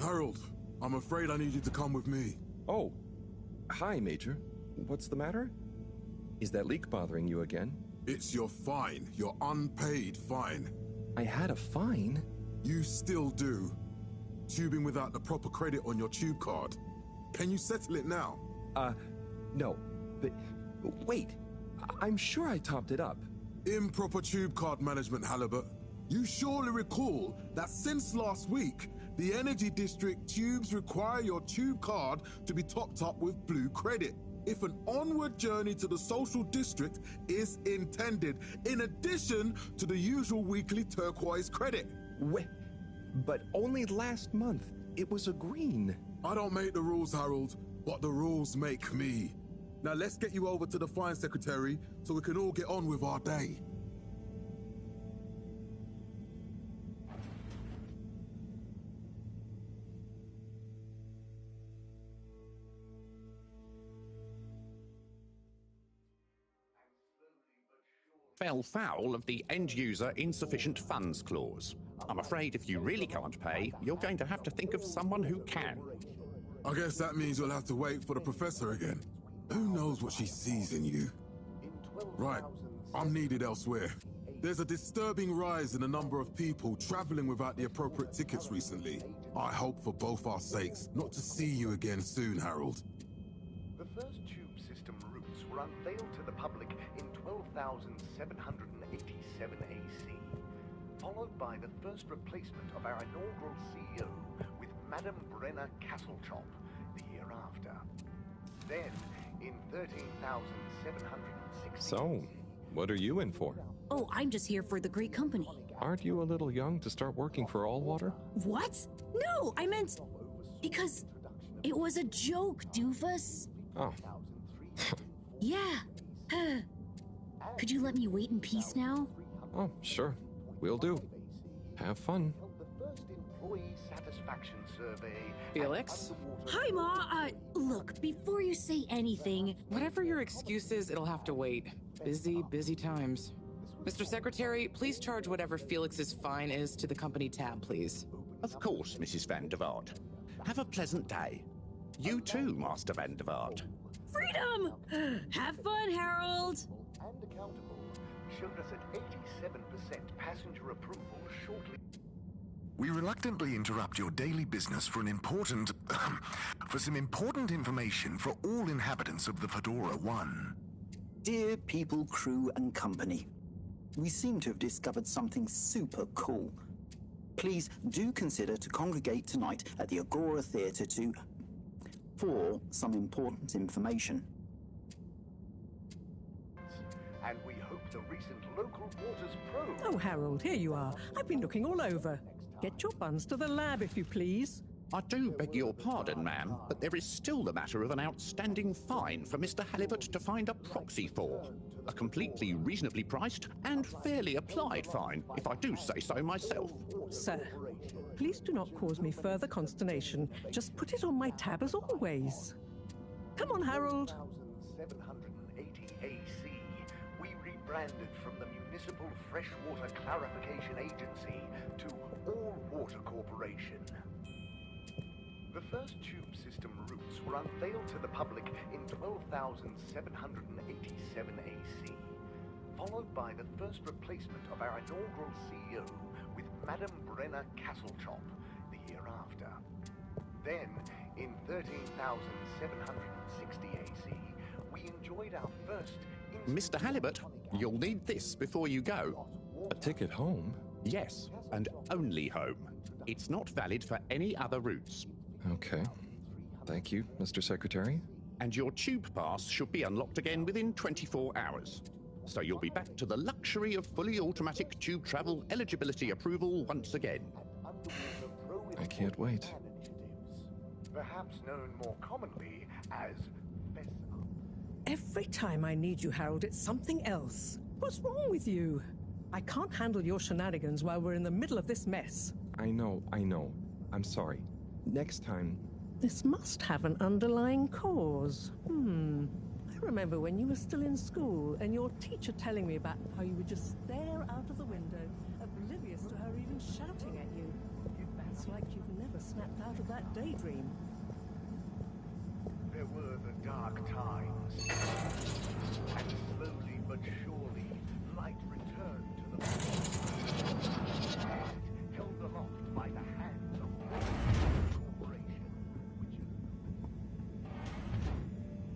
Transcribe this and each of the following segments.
Harold, I'm afraid I need you to come with me. Oh, hi, Major. What's the matter? Is that leak bothering you again? It's your fine, your unpaid fine. I had a fine? You still do. Tubing without the proper credit on your tube card. Can you settle it now? No. But, wait, I'm sure I topped it up. Improper tube card management, Halibut. You surely recall that since last week, the Energy District tubes require your tube card to be topped up with blue credit if an onward journey to the social district is intended, in addition to the usual weekly turquoise credit. Wait, but only last month it was a green. I don't make the rules, Harold, but the rules make me. Now let's get you over to the fine secretary so we can all get on with our day. Fell foul of the end-user insufficient funds clause. I'm afraid if you really can't pay, you're going to have to think of someone who can. I guess that means you'll have to wait for the professor again. Who knows what she sees in you? Right, I'm needed elsewhere. There's a disturbing rise in the number of people traveling without the appropriate tickets recently. I hope for both our sakes not to see you again soon, Harold. The first tube system routes were unveiled to the public in 12,787 AC, followed by the first replacement of our inaugural CEO with Madame Brenner Castletop the year after. Then, in 13,760... So, what are you in for? Oh, I'm just here for the great company. Aren't you a little young to start working for Allwater? What? No, I meant... because it was a joke, doofus. Oh. Yeah. Could you let me wait in peace now? Oh, sure. Will do. Have fun. The first employee satisfaction survey... Felix? Hi, Ma. Look, before you say anything... Whatever your excuse is, it'll have to wait. Busy times. Mr. Secretary, please charge whatever Felix's fine is to the company tab, please. Of course, Mrs. Van der Vaart. Have a pleasant day. You too, Master Van der Vaart. Freedom! Have fun, Harold! And accountable showed us at 87% passenger approval shortly. We reluctantly interrupt your daily business for some important information for all inhabitants of the Fedora 1. Dear people, crew, and company, we seem to have discovered something super cool. Please do consider to congregate tonight at the Agora Theatre for some important information. And we hope the recent local waters probe... Oh, Harold, here you are. I've been looking all over. Get your buns to the lab, if you please. I do beg your pardon, ma'am, but there is still the matter of an outstanding fine for Mr. Halibut to find a proxy for. A completely reasonably priced and fairly applied fine, if I do say so myself. Sir, please do not cause me further consternation. Just put it on my tab as always. Come on, Harold. 780 AC, we rebranded from the Municipal Freshwater Clarification Agency to All Water Corporation. The first tube system routes were unveiled to the public in 12,787 AC, followed by the first replacement of our inaugural CEO with Madame Brenner Castletop the year after. Then, in 13,760 AC, we enjoyed our first... Mr. Halibut, you'll need this before you go. A ticket home? Yes, and only home. It's not valid for any other routes. Okay. Thank you, Mr. Secretary. And your tube pass should be unlocked again within 24 hours. So you'll be back to the luxury of fully automatic tube travel eligibility approval once again. I can't wait. Perhaps known more commonly as FESA. Every time I need you, Harold, it's something else. What's wrong with you? I can't handle your shenanigans while we're in the middle of this mess. I know. I'm sorry. Next time... This must have an underlying cause. I remember when you were still in school and your teacher telling me about how you would just stare out of the window, oblivious to her even shouting at you. You It's like you've never snapped out of that daydream. There were the dark times. And slowly but surely, light returned to the held aloft by the hands of the corporation, which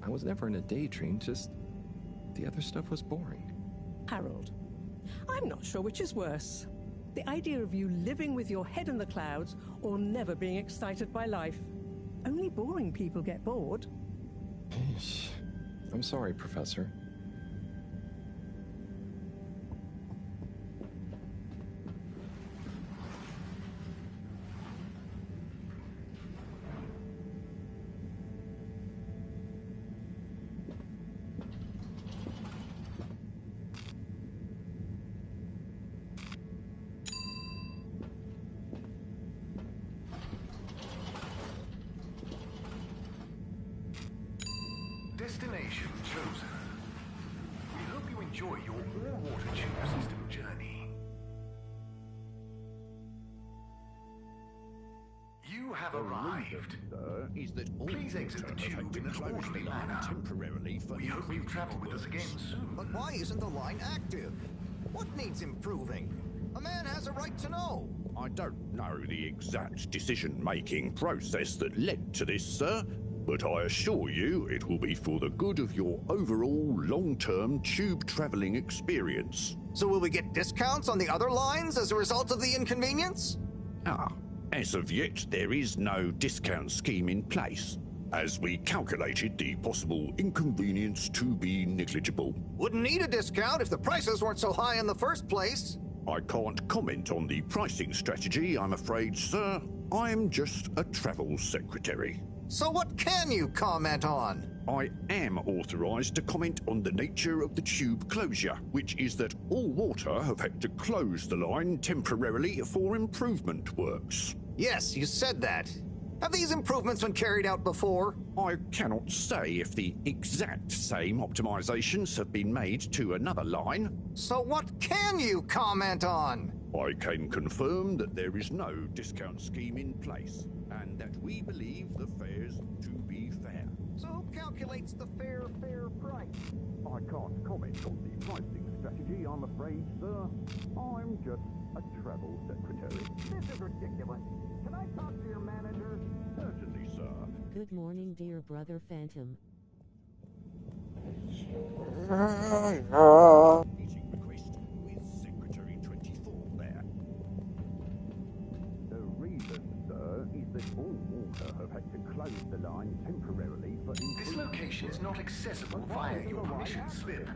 I was never in a daydream, just the other stuff was boring. Harold, I'm not sure which is worse. The idea of you living with your head in the clouds or never being excited by life. Only boring people get bored. I'm sorry, Professor. Destination chosen. We hope you enjoy your all-water tube system journey. You have arrived. Sir, is that all Please exit the water tube affected in an close orderly the line manner. temporarily for We hope you travel with us again soon. But why isn't the line active? What needs improving? A man has a right to know. I don't know the exact decision-making process that led to this, sir, but I assure you it will be for the good of your overall long-term tube traveling experience. So will we get discounts on the other lines as a result of the inconvenience? As of yet, there is no discount scheme in place, as we calculated the possible inconvenience to be negligible. Wouldn't need a discount if the prices weren't so high in the first place. I can't comment on the pricing strategy, I'm afraid, sir. I'm just a travel secretary. So what can you comment on? I am authorised to comment on the nature of the tube closure, which is that All Water have had to close the line temporarily for improvement works. Yes, you said that. Have these improvements been carried out before? I cannot say if the exact same optimizations have been made to another line. So what can you comment on? I can confirm that there is no discount scheme in place, and that we believe the fares to be fair. So who calculates the fair price? I can't comment on the pricing strategy, I'm afraid, sir. I'm just a travel secretary. This is ridiculous. Can I talk to your manager? Certainly, sir. Good morning, dear brother Phantom. Meeting request with Secretary 24 there. The reason, sir, is that All Water have had to close the line temporarily for This location is not accessible via your permission slip.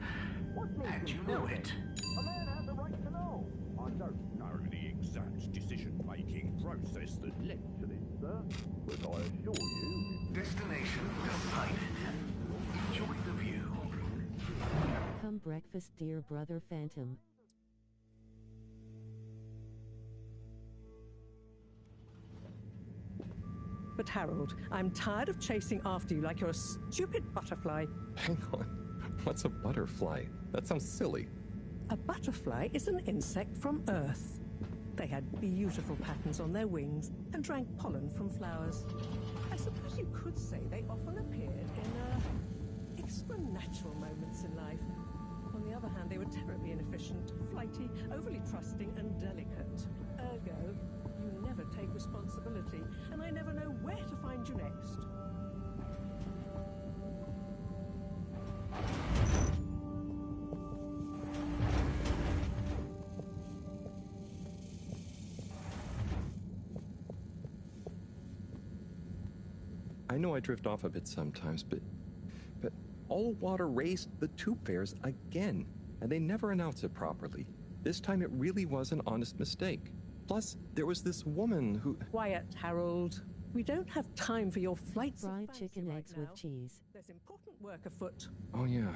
And you know it. A man has a right to know. I don't know the exact decision-making process that led to this, sir, but I assure you... Destination decided. Enjoy the view. Come breakfast, dear brother Phantom. But Harold, I'm tired of chasing after you like you're a stupid butterfly. Hang on. What's a butterfly? That sounds silly. A butterfly is an insect from Earth. They had beautiful patterns on their wings and drank pollen from flowers. I suppose you could say they often appeared in extra natural moments in life. On the other hand, they were terribly inefficient, flighty, overly trusting, and delicate. Ergo, you never take responsibility, and I never know where to find you next. I know I drift off a bit sometimes, but All Water raised the tube fares again, and they never announce it properly. This time it really was an honest mistake. Plus, there was this woman who... Quiet, Harold. We don't have time for your flights of Fried fancy chicken right eggs now. with cheese. There's important work afoot. Oh, yeah.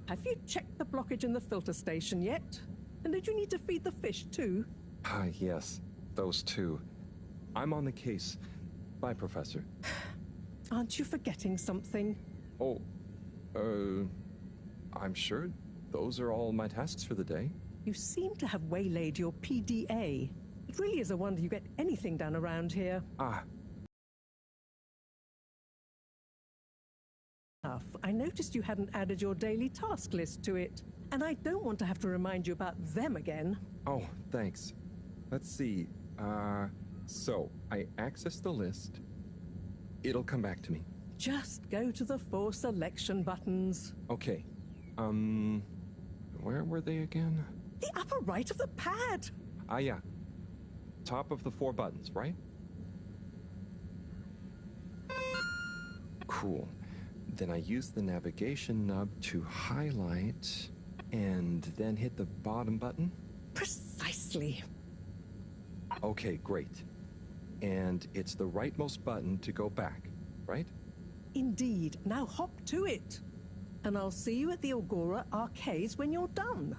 Have you checked the blockage in the filter station yet? And did you need to feed the fish too? Ah, yes. Those two. I'm on the case. Bye, Professor. Aren't you forgetting something? Oh, I'm sure those are all my tasks for the day. You seem to have waylaid your PDA. It really is a wonder you get anything done around here. Ah, I noticed you hadn't added your daily task list to it, and I don't want to have to remind you about them again. oh, thanks. Let's see. So I access the list. It'll come back to me. Just go to the 4 selection buttons. Okay. Where were they again? The upper right of the pad. Ah, yeah. Top of the 4 buttons, right? Cool. Then I use the navigation nub to highlight and then hit the bottom button. Precisely. Okay, great. And it's the rightmost button to go back, right? Indeed. Now hop to it. And I'll see you at the Agora arcades when you're done.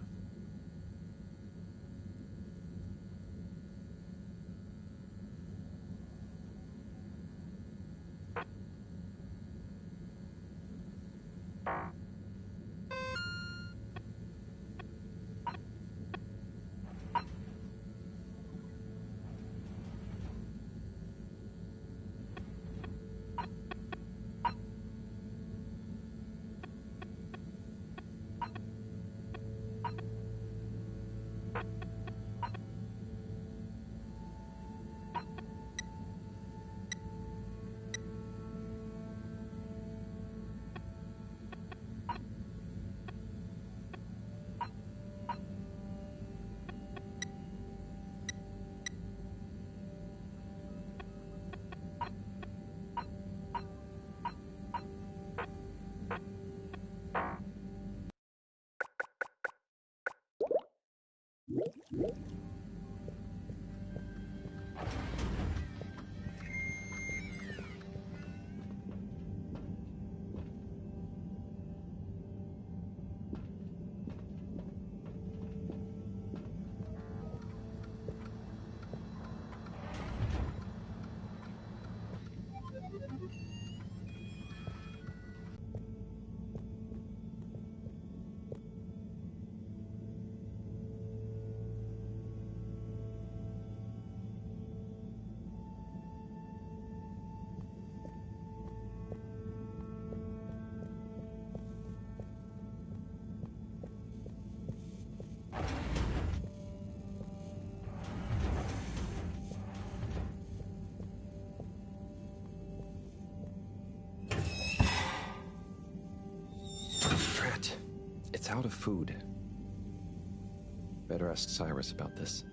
It's out of food. Better ask Cyrus about this.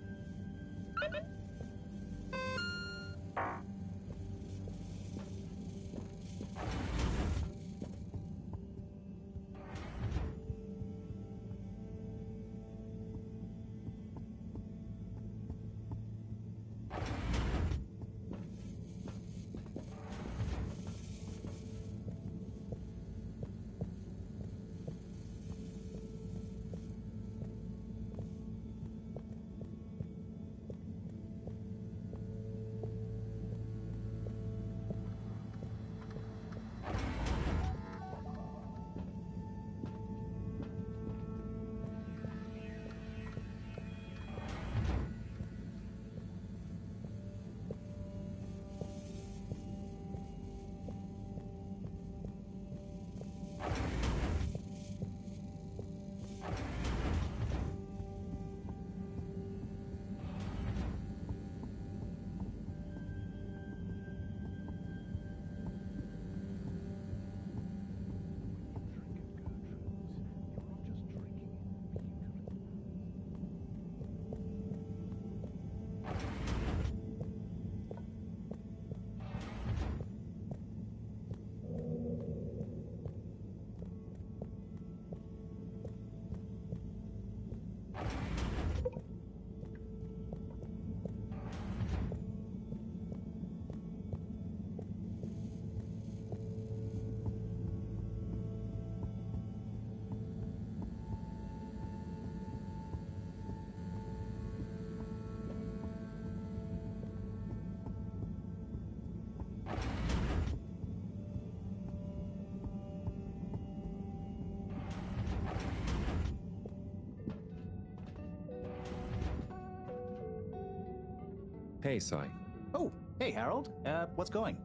Hey, Sai. Oh, hey, Harold. What's going?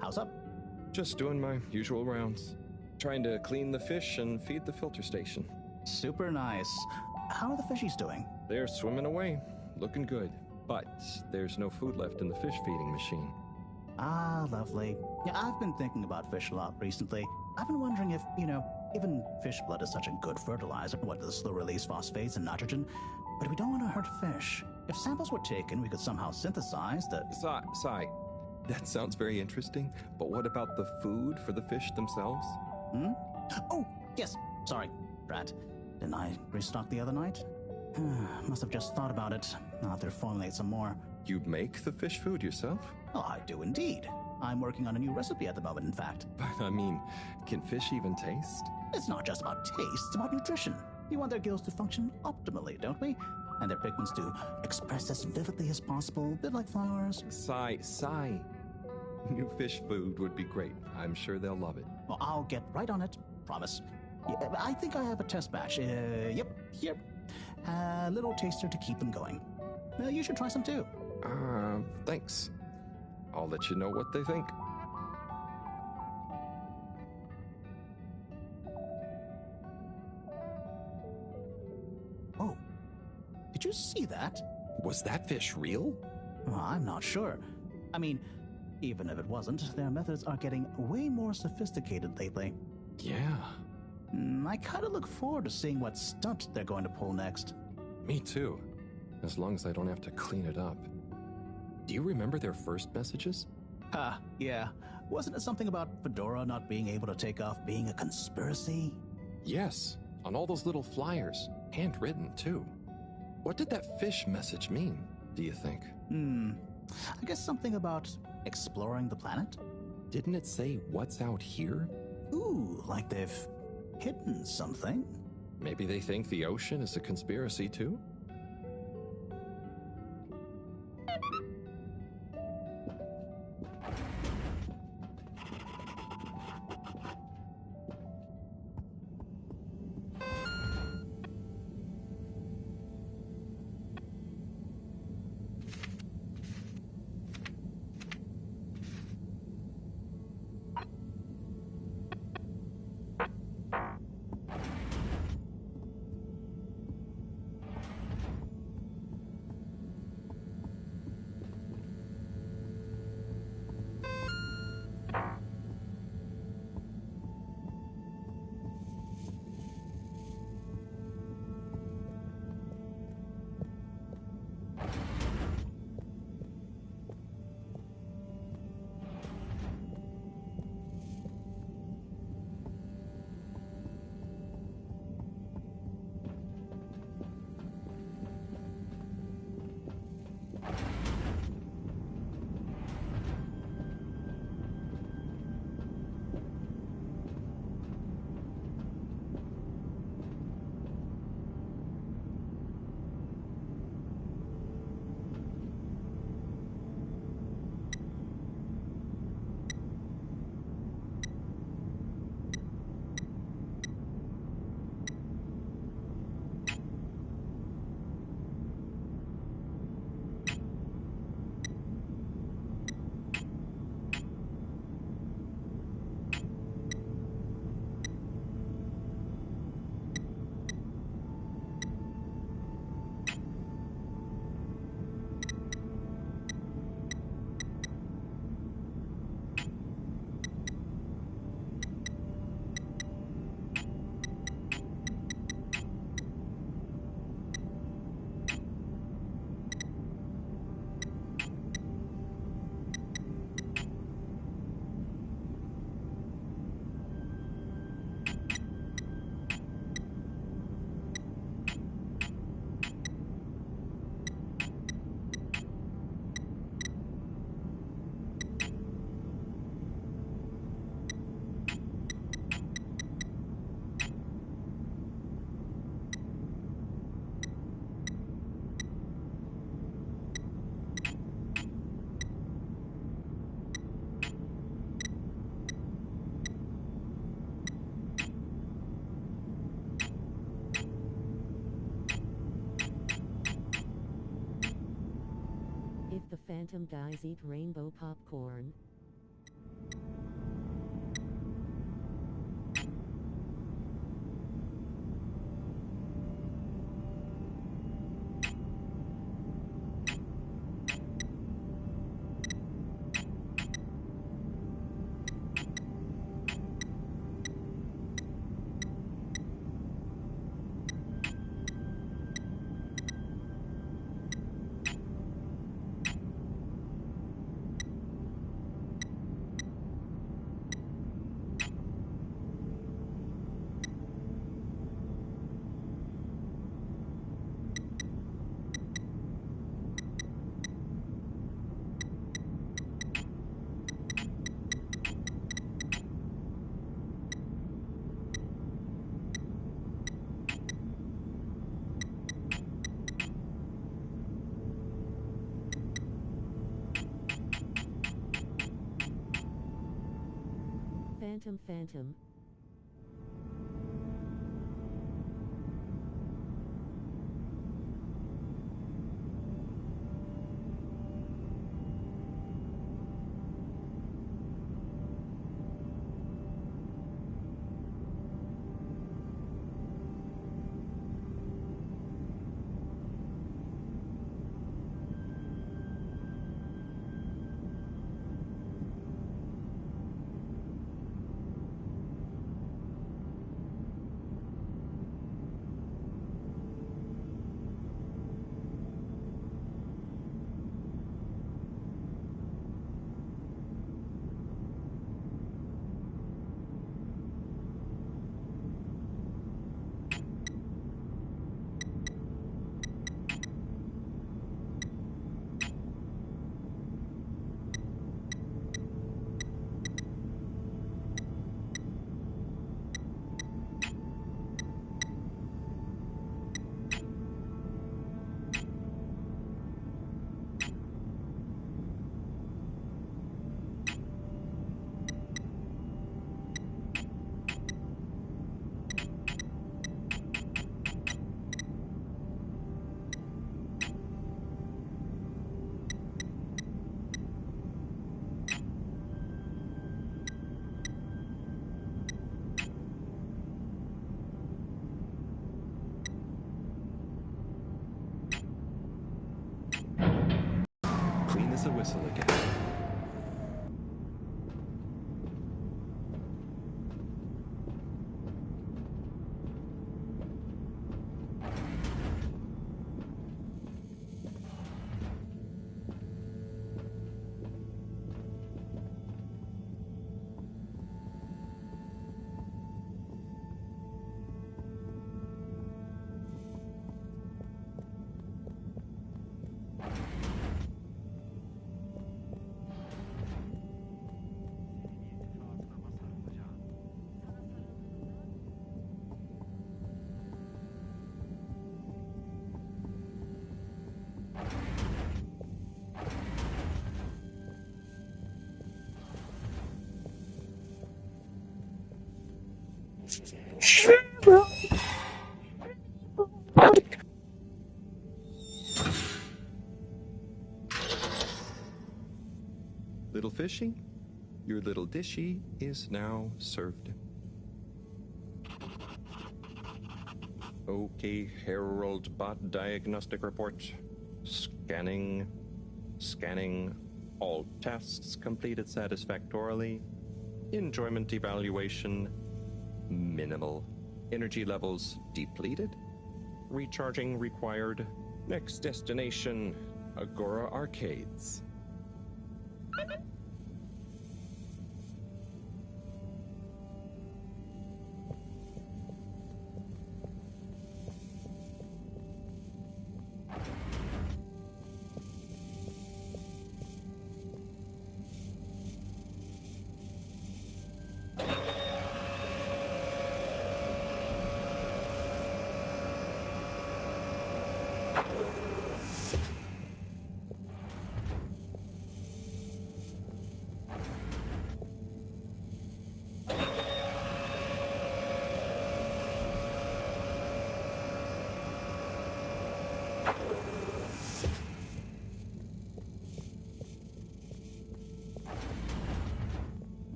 How's up? Just doing my usual rounds. Trying to clean the fish and feed the filter station. Super nice. How are the fishies doing? They're swimming away, looking good. But there's no food left in the fish feeding machine. Ah, lovely. Yeah, I've been thinking about fish a lot recently. I've been wondering if, even fish blood is such a good fertilizer, what the slow-release phosphates and nitrogen, but we don't want to hurt fish. If samples were taken, we could somehow synthesize the... Sai, that sounds very interesting, but what about the food for the fish themselves? Oh, yes. Sorry, Brad. Didn't I restock the other night? Must have just thought about it. I'll have to formulate some more. You make the fish food yourself? Oh, I do indeed. I'm working on a new recipe at the moment, in fact. But, can fish even taste? It's not just about taste, it's about nutrition. We want their gills to function optimally, don't we? And their pigments to express as vividly as possible, a bit like flowers. Sai. New fish food would be great. I'm sure they'll love it. Well, I'll get right on it. Promise. Yeah, I think I have a test batch. Yep, here. A little taster to keep them going. You should try some too. Thanks. I'll let you know what they think. Oh, did you see that? Was that fish real? I'm not sure. Even if it wasn't, their methods are getting way more sophisticated lately. Yeah. I kind of look forward to seeing what stunt they're going to pull next. Me too. As long as I don't have to clean it up. Do you remember their first messages? Yeah. Wasn't it something about Fedora not being able to take off being a conspiracy? Yes, on all those little flyers. Handwritten, too. What did that fish message mean, do you think? I guess something about exploring the planet? Didn't it say what's out here? Ooh, like they've hidden something. Maybe they think the ocean is a conspiracy, too? If the Phantom guys eat rainbow popcorn. Phantom. Clean as a whistle again. Little fishy, your little dishy is now served. Okay, Herald Bot diagnostic report. Scanning. All tests completed satisfactorily. Enjoyment evaluation minimal. Energy levels depleted. Recharging required. Next destination, Agora Arcades.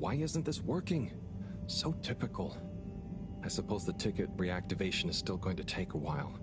Why isn't this working? So typical. I suppose the ticket reactivation is still going to take a while.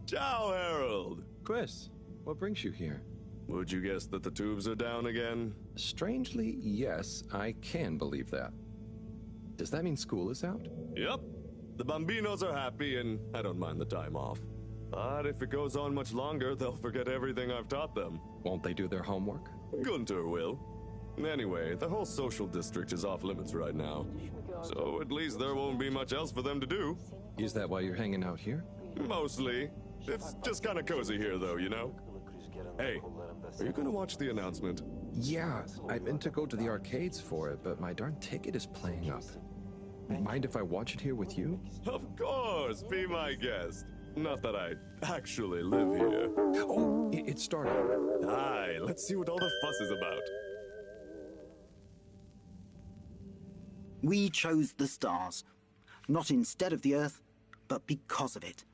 Ciao, Harold! Chris, what brings you here? Would you guess that the tubes are down again? Strangely, yes, I can believe that. Does that mean school is out? Yep. The Bambinos are happy, and I don't mind the time off. But if it goes on much longer, they'll forget everything I've taught them. Won't they do their homework? Gunter will. Anyway, the whole social district is off limits right now. So at least there won't be much else for them to do. Is that why you're hanging out here? Mostly. It's just kind of cozy here, though, you know? Hey, are you gonna watch the announcement? Yeah, I meant to go to the arcades for it, but my darn ticket is playing up. Mind if I watch it here with you? Of course, be my guest. Not that I actually live here. Oh, it started. Aye, let's see what all the fuss is about. We chose the stars, not instead of the Earth, but because of it.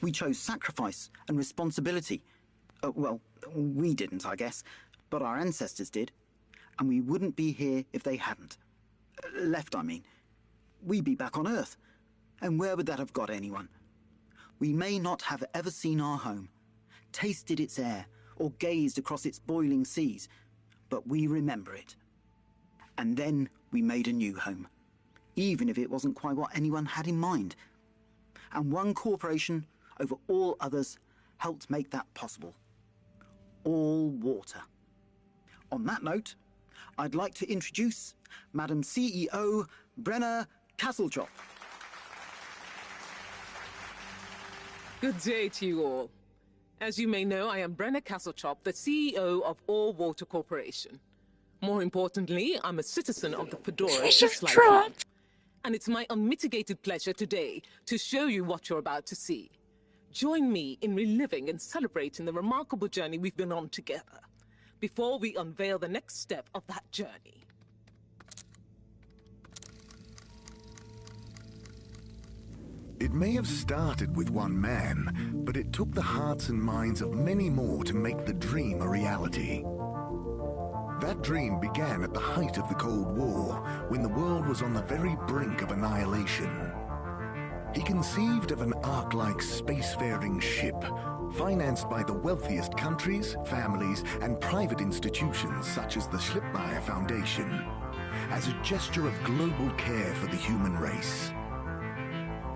We chose sacrifice and responsibility. Well, we didn't, I guess, but our ancestors did. And we wouldn't be here if they hadn't. Left, I mean. We'd be back on Earth. And where would that have got anyone? We may not have ever seen our home, tasted its air, or gazed across its boiling seas, but we remember it. And then we made a new home, even if it wasn't quite what anyone had in mind. And one corporation over all others helped make that possible. All water. On that note, I'd like to introduce Madam CEO Brenna Castletop. Good day to you all. As you may know, I am Brenna Castletop, the CEO of All Water Corporation. More importantly, I'm a citizen of the Fedora just like you. And it's my unmitigated pleasure today to show you what you're about to see. Join me in reliving and celebrating the remarkable journey we've been on together, before we unveil the next step of that journey. It may have started with one man, but it took the hearts and minds of many more to make the dream a reality. That dream began at the height of the Cold War, when the world was on the very brink of annihilation. He conceived of an Ark-like spacefaring ship, financed by the wealthiest countries, families, and private institutions such as the Schlipmeyer Foundation, as a gesture of global care for the human race.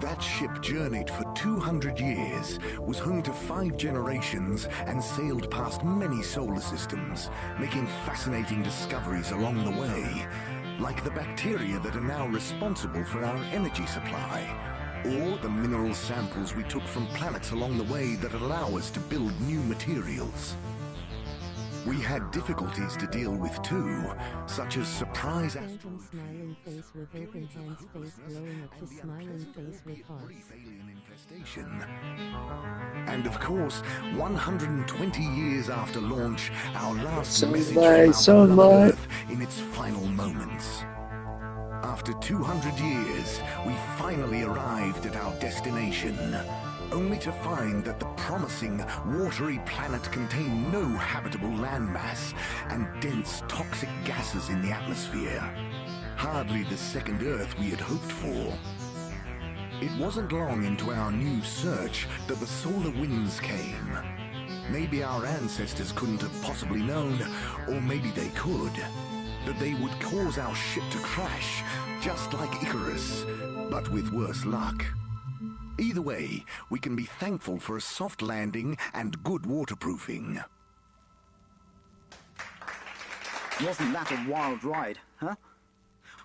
That ship journeyed for 200 years, was home to 5 generations, and sailed past many solar systems, making fascinating discoveries along the way, like the bacteria that are now responsible for our energy supply, or the mineral samples we took from planets along the way that allow us to build new materials. We had difficulties to deal with too, such as surprise Phantom smiling face with open hands, face glowing up to smiling face with hearts. alien infestation. And of course, 120 years after launch, our last message from our beloved Earth in its final moments. After After 200 years, we finally arrived at our destination, only to find that the promising, watery planet contained no habitable landmass and dense toxic gases in the atmosphere. Hardly the second Earth we had hoped for. It wasn't long into our new search that the solar winds came. Maybe our ancestors couldn't have possibly known, or maybe they could, that they would cause our ship to crash, just like Icarus, but with worse luck. Either way, we can be thankful for a soft landing and good waterproofing. Wasn't that a wild ride, huh?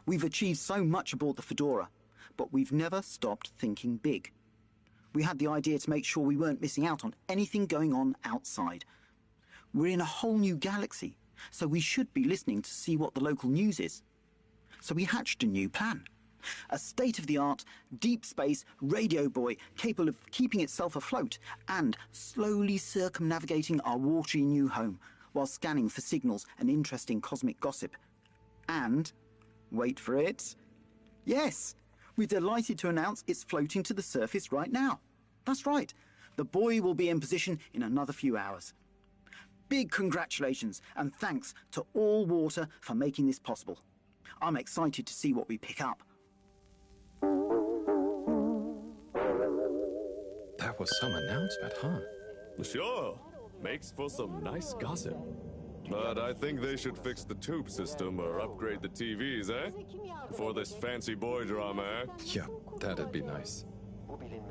We've achieved so much aboard the Fedora, but we've never stopped thinking big. We had the idea to make sure we weren't missing out on anything going on outside. We're in a whole new galaxy, so we should be listening to see what the local news is. So we hatched a new plan. A state-of-the-art, deep space radio buoy capable of keeping itself afloat and slowly circumnavigating our watery new home while scanning for signals and interesting cosmic gossip. And, wait for it, yes, we're delighted to announce it's floating to the surface right now. That's right, the buoy will be in position in another few hours. Big congratulations and thanks to All Water for making this possible. I'm excited to see what we pick up. That was some announcement, huh? Sure. Makes for some nice gossip. But I think they should fix the tube system or upgrade the TVs, eh? For this fancy boy drama, eh? Yeah, that'd be nice.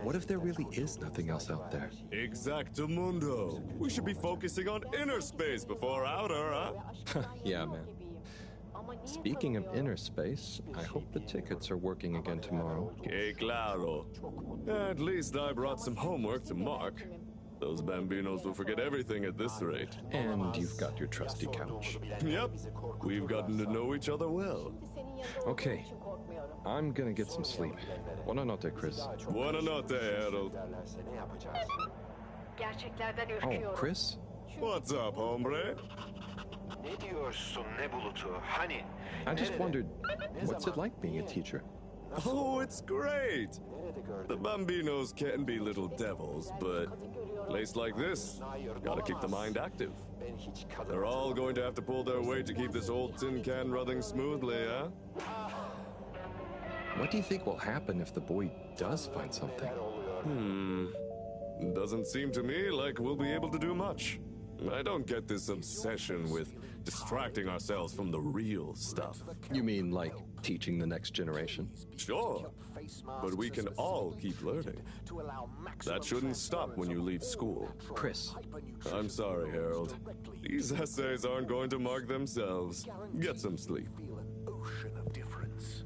What if there really is nothing else out there? Exactamundo. We should be focusing on inner space before outer, huh? Yeah, man. Speaking of inner space, I hope the tickets are working again tomorrow. Que claro. At least I brought some homework to mark. Those bambinos will forget everything at this rate. And you've got your trusty couch. Yep. We've gotten to know each other well. Okay. I'm gonna get some sleep. Buonanotte, Chris. Buonanotte, Harold. Oh, Chris? What's up, hombre? I just wondered, what's it like being a teacher? Oh, it's great! The bambinos can be little devils, but a place like this, gotta keep the mind active. They're all going to have to pull their weight to keep this old tin can running smoothly, huh? What do you think will happen if the boy does find something? Doesn't seem to me like we'll be able to do much. I don't get this obsession with distracting ourselves from the real stuff. You mean like teaching the next generation? Sure, but we can all keep learning. That shouldn't stop when you leave school. Chris. I'm sorry, Harold. These essays aren't going to mark themselves. Get some sleep. Ocean of difference.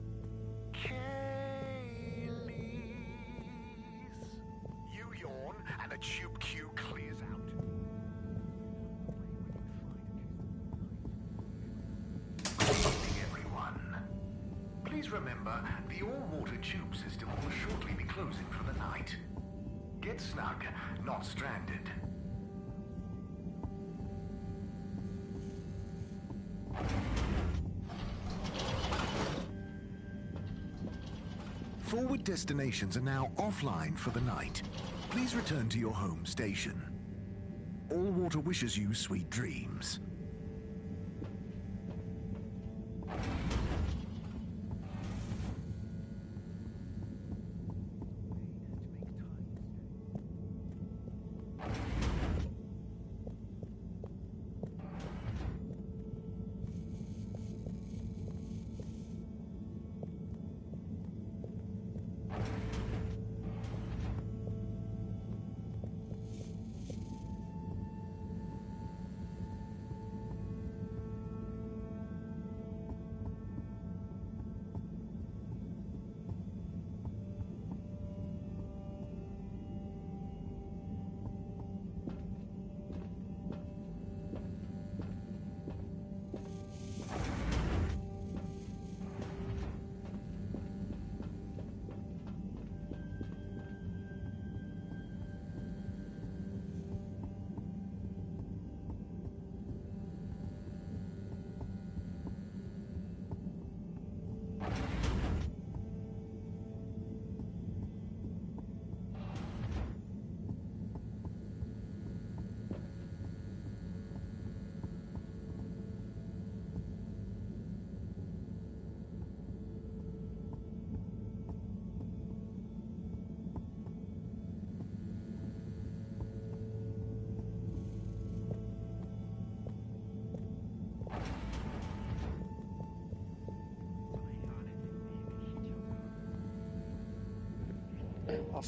You yawn and a tube queue clears out. Everyone. Please remember, the all-water tube system will shortly be closing for the night. Get snug, not stranded. Forward destinations are now offline for the night. Please return to your home station. All Water wishes you sweet dreams.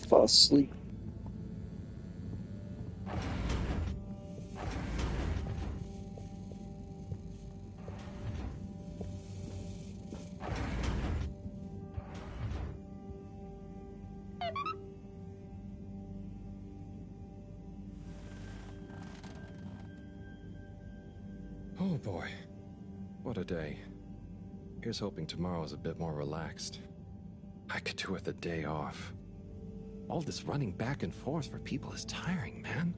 fall asleep. Oh boy, what a day. Here's hoping tomorrow's a bit more relaxed. I could do with a day off. All this running back and forth for people is tiring, man.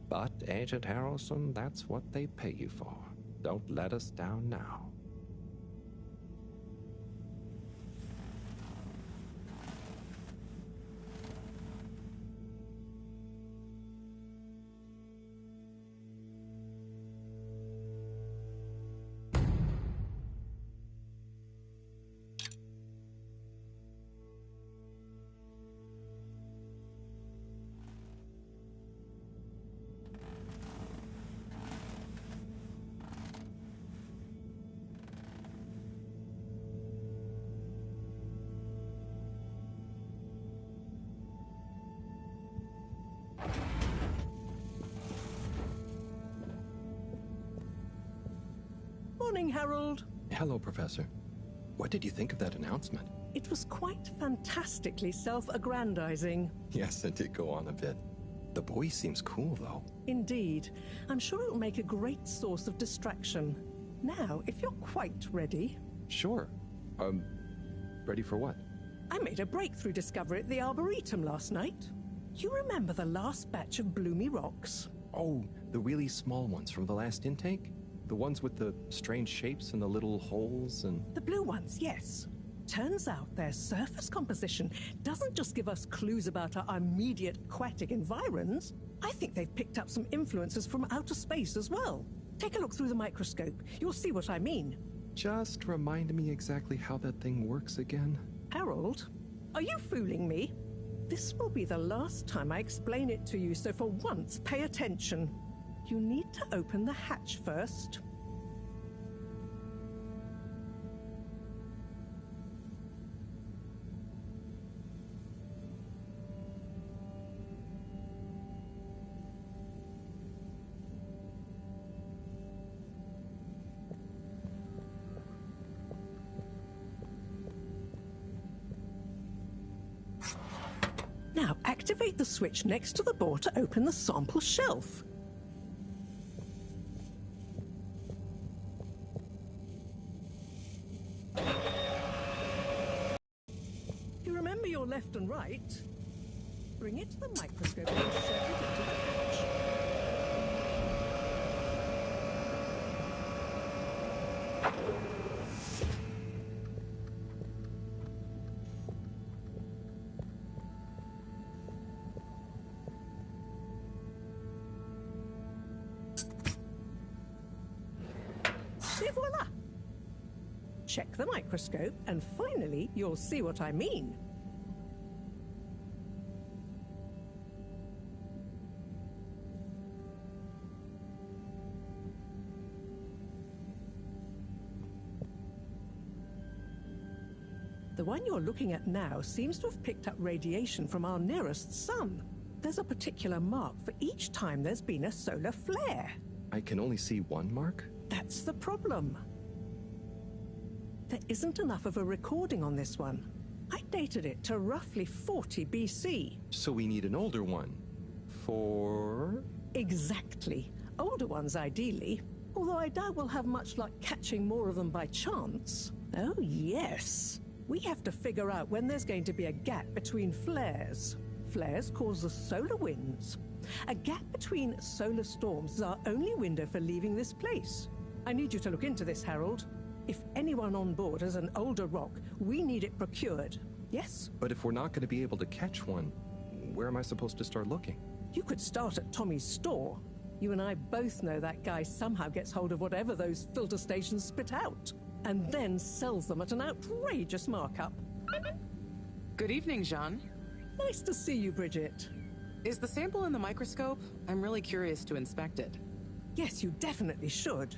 But, Agent Harrelson, that's what they pay you for. Don't let us down now. Morning, Harold. Hello, Professor. What did you think of that announcement? It was quite fantastically self-aggrandizing. Yes, it did go on a bit. The boy seems cool, though. Indeed. I'm sure it'll make a great source of distraction. Now, if you're quite ready... Sure. Ready for what? I made a breakthrough discovery at the Arboretum last night. You remember the last batch of bloomy rocks? Oh, the really small ones from the last intake? The ones with the strange shapes and the little holes and... The blue ones, yes. Turns out their surface composition doesn't just give us clues about our immediate aquatic environs. I think they've picked up some influences from outer space as well. Take a look through the microscope. You'll see what I mean. Just remind me exactly how that thing works again. Harold, are you fooling me? This will be the last time I explain it to you, so for once, pay attention. You need to open the hatch first. Now activate the switch next to the board to open the sample shelf. You remember your left and right? Bring it to the microscope and insert it into the hatch. Et voila! Check the microscope, and finally, you'll see what I mean. The one you're looking at now seems to have picked up radiation from our nearest sun. There's a particular mark for each time there's been a solar flare. I can only see one mark? That's the problem. There isn't enough of a recording on this one. I dated it to roughly 40 BC. So we need an older one. For... Exactly. Older ones, ideally. Although I doubt we'll have much luck catching more of them by chance. Oh, yes. We have to figure out when there's going to be a gap between flares. Flares cause the solar winds. A gap between solar storms is our only window for leaving this place. I need you to look into this, Harold. If anyone on board has an older rock, we need it procured. Yes? But if we're not going to be able to catch one, where am I supposed to start looking? You could start at Tommy's store. You and I both know that guy somehow gets hold of whatever those filter stations spit out, and then sells them at an outrageous markup. Good evening, Jean. Nice to see you, Bridget. Is the sample in the microscope? I'm really curious to inspect it. Yes, you definitely should.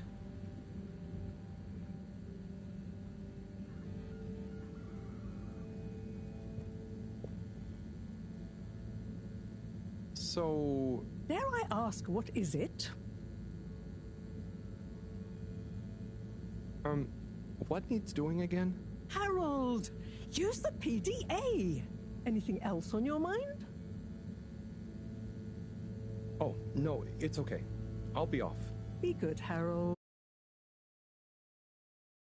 So... Dare I ask, what is it? What needs doing again? Harold, use the PDA. Anything else on your mind? Oh, no, it's okay. I'll be off. Be good, Harold.